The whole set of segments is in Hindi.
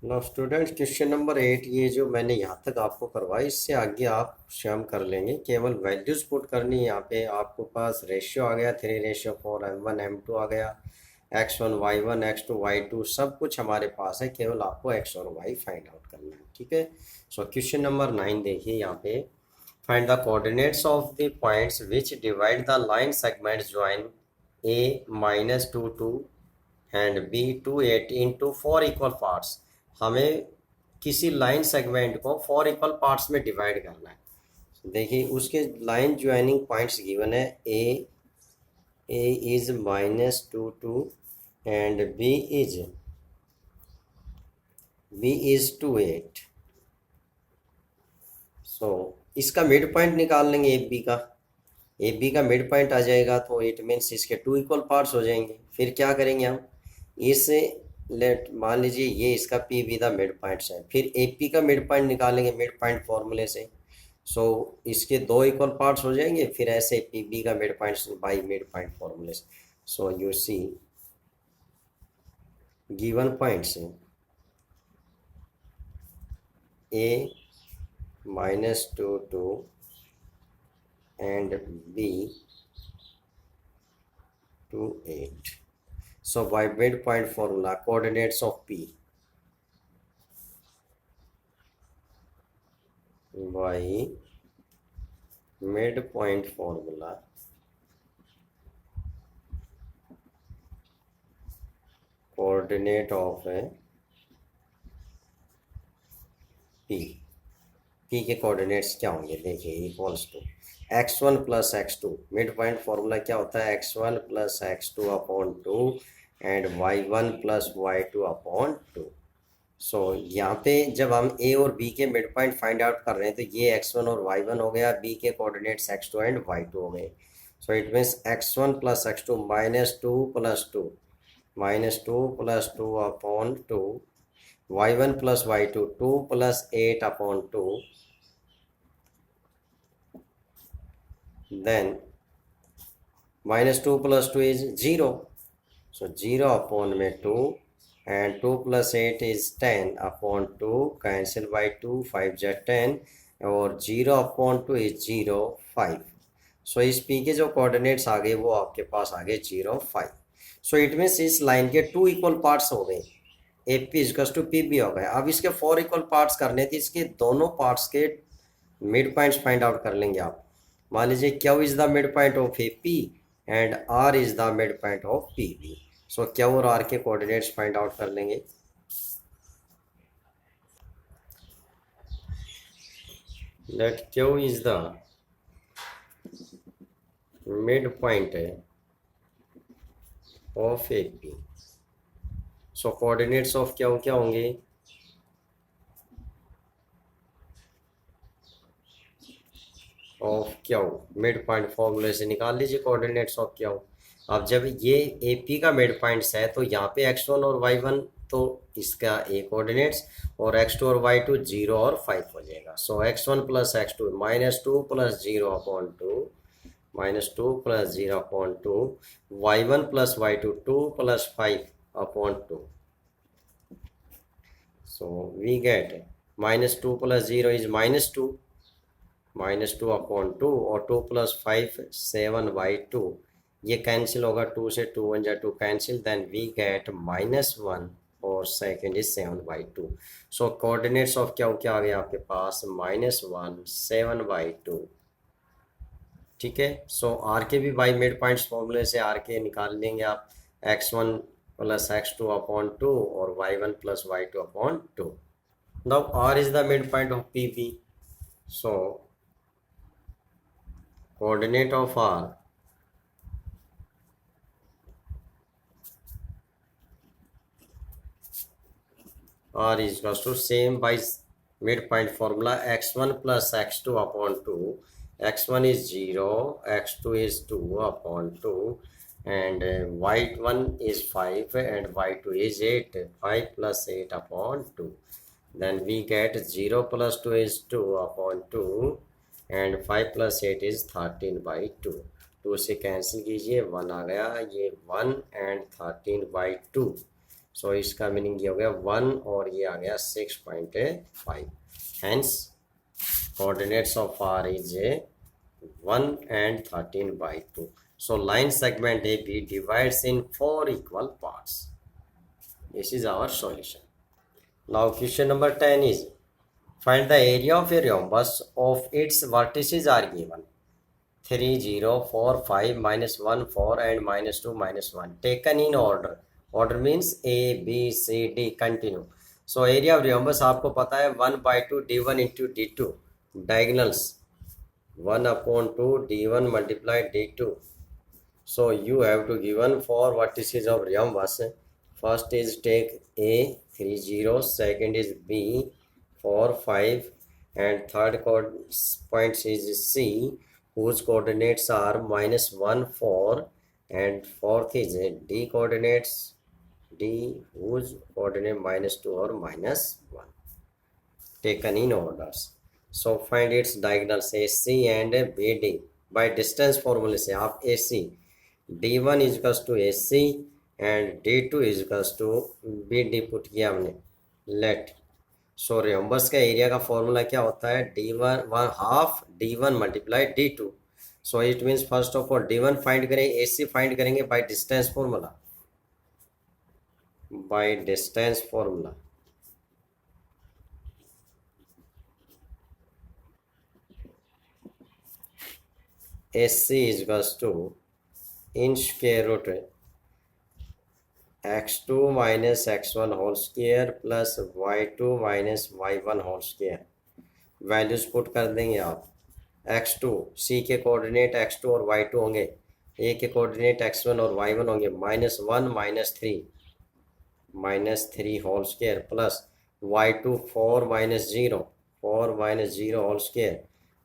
नो स्टूडेंट्स, क्वेश्चन नंबर 8 ये जो मैंने यहाँ तक आपको करवाया, इससे आगे आप स्वयं कर लेंगे। केवल वैल्यूज पुट करनी है। यहाँ पे आपको पास रेशियो आ गया 3:4, M1 M2 आ गया, X1 Y1 X2 Y2 सब कुछ हमारे पास है। केवल आपको X और Y फाइंड आउट करना है। ठीक है। सो क्वेश्चन नंबर 9 देखिए यहाँ पे। Find the coordinates of the points which divide the line segments join A-2 and B2 8 into 4 equal parts. हमें किसी लाइन सेगमेंट को 4 इक्वल पार्ट्स में डिवाइड करना है। देखिए उसके लाइन ज्वाइनिंग पॉइंट्स गिवन है। ए इज -2 एंड बी इज 2 8। सो इसका मिड पॉइंट निकाल लेंगे ए बी का मिड पॉइंट आ जाएगा, तो इट मीन्स इसके 2 इक्वल पार्ट्स हो जाएंगे। फिर क्या करेंगे हम, इस लेट मान लीजिए ये इसका P be the mid points है। फिर ए पी का मिड पॉइंट निकालेंगे मिड पॉइंट फॉर्मूले से। सो इसके 2 इक्वल पार्ट्स हो जाएंगे। फिर ऐसे पी बी का mid points by mid point फॉर्मूले से। So you see given points A -2 and B2 8. So by midpoint formula, coordinates of P by midpoint formula, coordinate of P के कोऑर्डिनेट्स क्या होंगे देखिए। Equals to x1 plus x2। Mid point formula क्या होता है, x1 plus x2 upon 2 and y1 plus y2 upon 2। So यहाँ पे जब हम a और b के मिड पॉइंट फाइंड आउट कर रहे हैं, तो ये x1 और y1 हो गया, b के कोऑर्डिनेट्स x2 एंड y2 हो गए। सो it means x1 plus x2 -2 plus 2 -2 plus 2 upon 2, y1 plus y2 2 plus 8 upon 2, then -2 plus 2 is 0. So 0 upon में 2 and 2 plus 8 is 10 upon 2, cancel by 2, 5 जा 10 और 0 upon 2 is 0 5। सो इस P के जो कोऑर्डिनेट्स आ गए वो आपके पास आ गए 0 5। सो इट मीन्स इस लाइन के 2 इक्वल पार्ट्स हो गए। A P equals to P B हो गए। अब इसके 4 इक्वल पार्ट्स करने थे, इसके दोनों पार्ट्स के मिड पॉइंट्स फाइंड आउट कर लेंगे आप। मान लीजिए Q is the mid point of A P and R is the mid point of P B. So Q और आर के कोऑर्डिनेट्स फाइंड आउट कर लेंगे। Let Q is the mid point of A P. So coordinates of Q क्या होंगे, ऑफ क्यू मिड पॉइंट फॉर्मूले से निकाल लीजिए कोऑर्डिनेट्स ऑफ क्यू। अब जब ये ए पी का मिड पॉइंट्स है, तो यहाँ पे x1 और y1 तो इसका ए कोऑर्डिनेट्स, और x2 और y2 0 और 5 हो जाएगा। So x1 plus x2 -2 plus 0 upon 2, -2 plus 0 upon 2, y1 plus y2 2 plus 5 upon 2। So we get -2 plus 0 is -2, -2 upon 2 और 2 प्लस 5 7/2। ये कैंसिल होगा, 2 से 2 1 जा 2 कैंसिल, देन वी गेट -1 और second is 7/2। So coordinates of क्या आ गया आपके पास, -1 7/2। ठीक है। सो आर के भी बाई मिड पॉइंट्स फॉर्मूले से आर के निकाल लेंगे आप, x1 प्लस x2 अपॉन 2 और y1 plus y2 upon 2। Now R is the mid point of P B. So coordinate of R is equals to same by midpoint formula, x1 plus x2 upon 2, x1 is 0, x2 is 2 upon 2, and y1 is 5 and y2 is 8, 5 plus 8 upon 2. Then we get 0 plus 2 is 2 upon 2 and 5 plus 8 is 13/2। 2 से कैंसिल कीजिए, 1 आ गया, ये 1 and 13/2। सो इसका मीनिंग ये हो गया 1 और ये आ गया 6.5. Hence coordinates of r is 1 and 13/2. So line segment AB divides in 4 equal parts. This is our solution. Now question number 10 is find the area of a rhombus of its vertices are given 3, 0, 4, 5, -1, 4 and -2, -1 taken in order. Order means A, B, C, D. Continue. So area of rhombus आपको पता है 1/2 D1 into D2 diagonals 1/2 D1 multiplied D2. So you have to given 4 vertices of rhombus. First is take A 3, 0, second is B 4, 5 and third point is C whose coordinates are -1, 4 and fourth is D coordinates D whose coordinate -2 or -1 taken in orders. So find its diagonals AC and BD by distance formula से आप AC D1 is equals to AC and D2 is equals to BD put किया हमने. लेट सो rhombus का एरिया का फॉर्मूला क्या होता है D1 half D1 multiply D2. So it means first of all D1 find करेंगे AC फाइंड करेंगे by distance formula. By distance formula AC is equals to in square root x2 minus x1 whole square plus y2 minus y1 whole square. Values put कर देंगे आप. x2 c के कोऑर्डिनेट x2 और y2 होंगे, a के कोऑर्डिनेट x1 और y1 होंगे. -1 -3 whole square plus y2 4 -0 whole square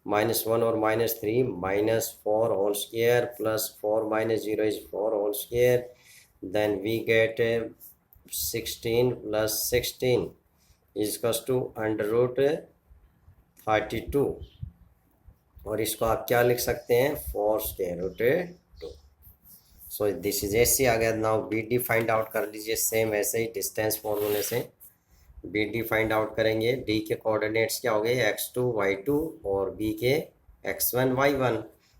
-1 और -3 -4 whole square plus 4 - 0 is 4 whole square. Then we get 16 plus 16 is equals to under root 32 और इसको आप क्या लिख सकते हैं 4 square root 2. So this is AC आ गया. नाउ BD फाइंड आउट कर लीजिए सेम ऐसे ही डिस्टेंस फॉर्मूले से. BD फाइंड आउट करेंगे. D के कोऑर्डिनेट्स क्या हो गए x2 y2 और B के x1 y1.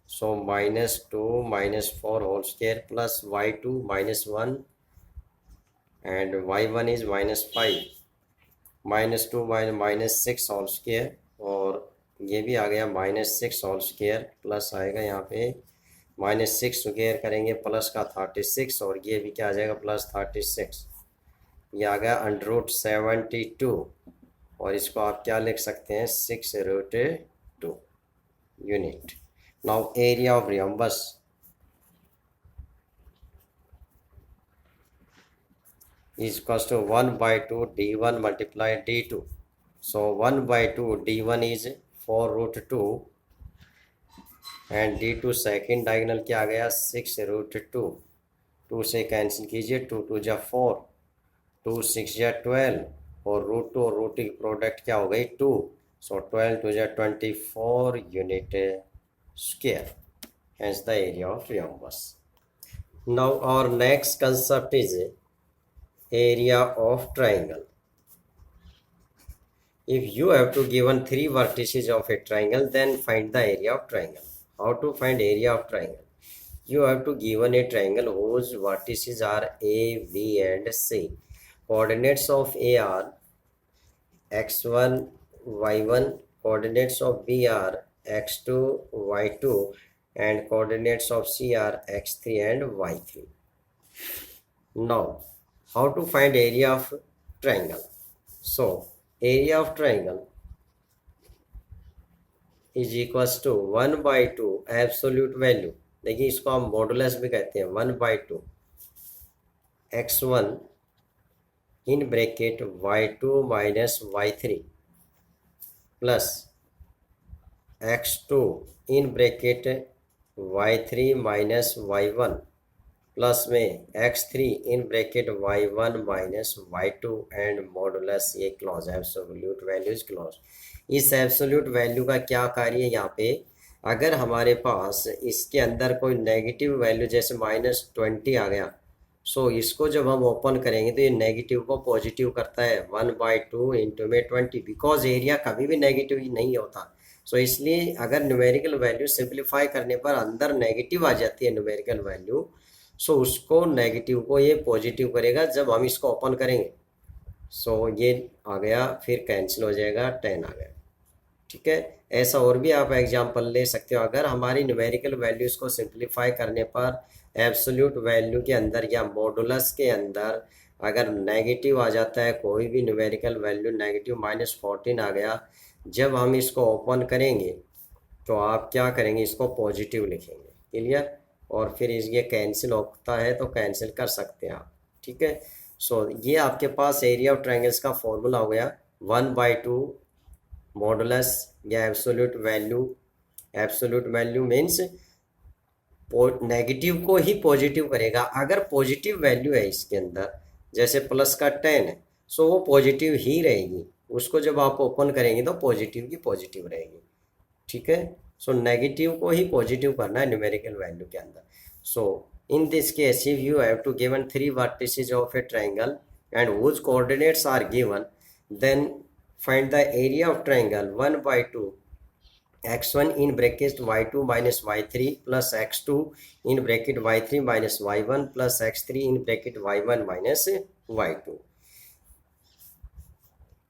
So -2 -4 whole square plus y2 -1 and y1 is -5 -2 -6 whole square और ये भी आ गया -6 होल स्क्वायर प्लस आएगा यहाँ पे -6 स्क्वायर करेंगे प्लस का 36 और ये भी क्या आ जाएगा प्लस 36. ये आ गया अंडर रूट 72 और इसको आप क्या लिख सकते हैं 6√2 unit. Now area of rhombus is equals to 1/2 D1 multiplied D2. So 1/2 D1 is 4√2 and D2 second diagonal क्या आ गया 6√2. 2 से कैंसिल कीजिए 2 2 जा 4 2 6 जा 12 और √2 और √2 की प्रोडक्ट क्या हो गई 2. सो 12 2 जा 24 unit square. Hence the area of rhombus. Now our next concept is area of triangle. If you have to given 3 vertices of a triangle, then find the area of triangle. How to find area of triangle? You have to given a triangle whose vertices are A, B and C. Coordinates of A are x1, y1. Coordinates of B are x2, y2 and coordinates of C are x3 and y3. Now, how to find area of triangle? So, area of triangle is equals to 1/2 absolute value. देखिए इसको हम मॉडुलस भी कहते हैं 1/2 x1 in bracket y2 minus y3 plus x2 in bracket y3 minus y1 plus में x3 in bracket y1 minus y2 and modulus ये क्लॉज एब्सोल्यूट वैल्यूज क्लॉज. इस एब्सोल्यूट वैल्यू का क्या कार्य है यहाँ पे अगर हमारे पास इसके अंदर कोई नेगेटिव वैल्यू जैसे -20 आ गया सो इसको जब हम ओपन करेंगे तो ये नेगेटिव को पॉजिटिव करता है 1/2 इंटू में 20, बिकॉज एरिया कभी भी नेगेटिव ही नहीं होता। सो इसलिए अगर न्यूमेरिकल वैल्यू सिंप्लीफाई करने पर अंदर नेगेटिव आ जाती है न्यूमेरिकल वैल्यू, सो उसको नेगेटिव को ये पॉजिटिव करेगा जब हम इसको ओपन करेंगे। सो ये आ गया, फिर कैंसिल हो जाएगा, 10 आ गया। ठीक है, ऐसा और भी आप एग्जांपल ले सकते हो। अगर हमारी न्यूमेरिकल वैल्यूज़ को सिंप्लीफाई करने पर एब्सोल्यूट वैल्यू के अंदर या मॉडुलस के अंदर अगर नेगेटिव आ जाता है, कोई भी न्यूमेरिकल वैल्यू नेगेटिव -14 आ गया, जब हम इसको ओपन करेंगे तो आप क्या करेंगे, इसको पॉजिटिव लिखेंगे। क्लियर? और फिर ये कैंसिल होता है तो कैंसिल कर सकते हैं आप। ठीक है, सो ये आपके पास एरिया ऑफ ट्रायंगल्स का फॉर्मूला हो गया 1/2 मॉडुलस या एब्सोल्यूट वैल्यू मीन्स नेगेटिव को ही पॉजिटिव करेगा। अगर पॉजिटिव वैल्यू है इसके अंदर, जैसे प्लस का 10 है, सो वो पॉजिटिव ही रहेगी। उसको जब आप ओपन करेंगे तो पॉजिटिव की पॉजिटिव रहेगी। ठीक है, सो नेगेटिव को ही पॉजिटिव करना है न्यूमेरिकल वैल्यू के अंदर। So in this case if you have to given 3 vertices of a triangle and whose coordinates are given, then find the area of triangle 1/2 x1 in bracket y2 minus y3 plus x2 in bracket y3 minus y1 plus x3 in bracket y1 minus y2।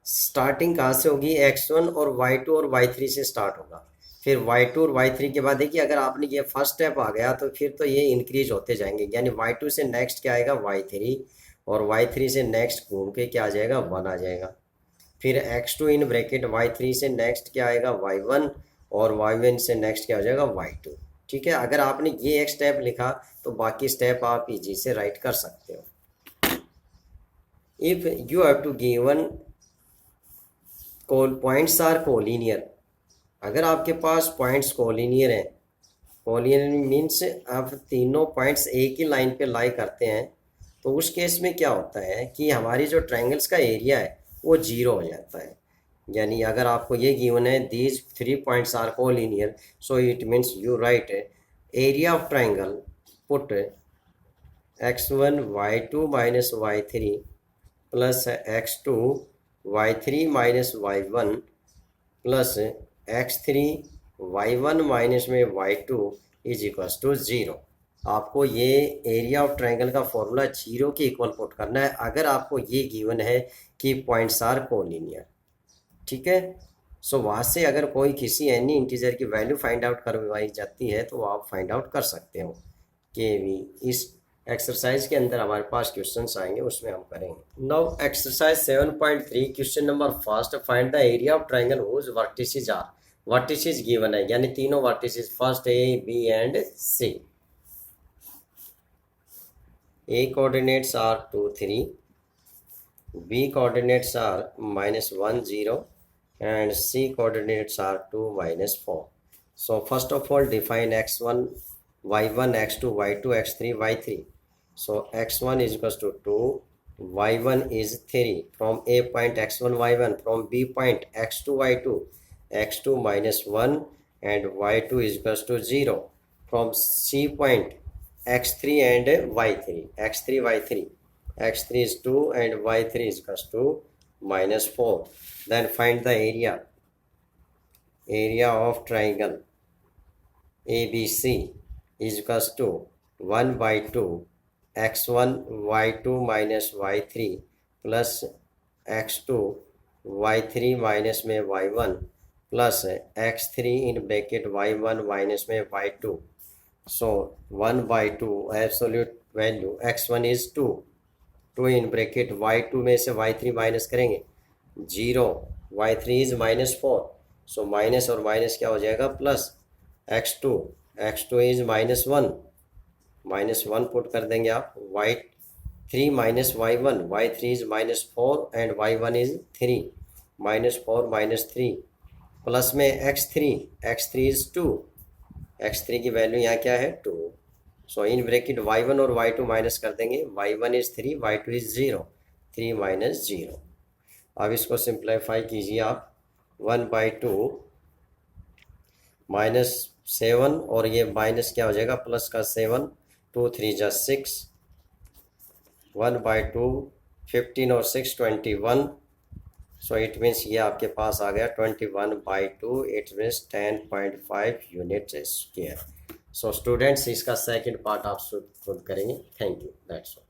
Starting कहाँ से होगी, x1 और y2 और y3 से स्टार्ट होगा। फिर y2 और y3 के बाद देखिए, अगर आपने ये फर्स्ट स्टेप आ गया तो फिर तो ये इंक्रीज होते जाएंगे, यानी y2 से नेक्स्ट क्या आएगा y3, और y3 से नेक्स्ट घूम के क्या आ जाएगा 1 आ जाएगा। फिर x2 इन ब्रैकेट y3 से नेक्स्ट क्या आएगा y1, और y1 से नेक्स्ट क्या हो जाएगा y2। ठीक है, अगर आपने ये एक स्टेप लिखा तो बाकी स्टेप आप इजी से राइट कर सकते हो। If you have to given points are collinear, अगर आपके पास पॉइंट्स कोलिनियर हैं, कोलिनियर मीन्स आप तीनों पॉइंट्स एक ही लाइन पे लाई करते हैं, तो उस केस में क्या होता है कि हमारी जो ट्रायंगल्स का एरिया है वो 0 हो जाता है। यानी अगर आपको ये गिवन है these 3 points are collinear, so it means you write area of triangle put x1 y2 minus y3 plus x2 y3 minus y1 plus x3 y1 minus में y2 इज इक्वल्स टू 0। आपको ये एरिया ऑफ ट्रायंगल का फॉर्मूला 0 के इक्वल पुट करना है अगर आपको ये गिवन है कि पॉइंट्स आर कोलिनियर। ठीक है, सो वहाँ से अगर कोई किसी एनी इंटीजर की वैल्यू फाइंड आउट करवाई जाती है तो आप फाइंड आउट कर सकते हो। कि भी इस एक्सरसाइज के अंदर हमारे पास क्वेश्चंस आएंगे, उसमें हम करेंगे। Now exercise 7.3 question number first, find the area of triangle whose vertices are. Vertices given है, यानी तीनों vertices first A B and C. A coordinates are 2 3, B coordinates are -1 0 and C coordinates are 2 -4. So first of all define x1 y1 x2 y2 x3 y3. So x1 is equals to 2, y1 is 3 from A point x1 y1, from B point x2 y2, x2 -1 and y2 is equals to 0 from C point x3 and y3, x3 y3, x3 is 2 and y3 is equals to -4. Then find the area of triangle ABC is equals to 1/2 x1 y2 minus y3 plus x2 y3 minus में y1 plus x3 in bracket y1 minus में y2. So 1/2 absolute value x1 is 2, 2 in bracket y2 में से y3 माइनस करेंगे 0, y3 इज -4, सो माइनस और माइनस क्या हो जाएगा प्लस, x2 इज -1, -1 पुट कर देंगे आप, y3 minus y1, y3 is -4 and y1 is 3, -4 -3 plus में x3 इज 2, x3 की वैल्यू यहाँ क्या है 2, सो इन ब्रैकेट y1 और y2 माइनस कर देंगे, y1 इज 3 y2 इज 0, 3 - 0। अब इसको सिंप्लीफाई कीजिए आप, 1/2 -7 और ये माइनस क्या हो जाएगा प्लस का 7, 2 3 जा 6 1/2 15 और 6 21, सो इट मीन्स ये आपके पास आ गया 21/2, it means 10.5 unit square. So students इसका सेकंड पार्ट आप खुद करेंगे। Thank you, that's all.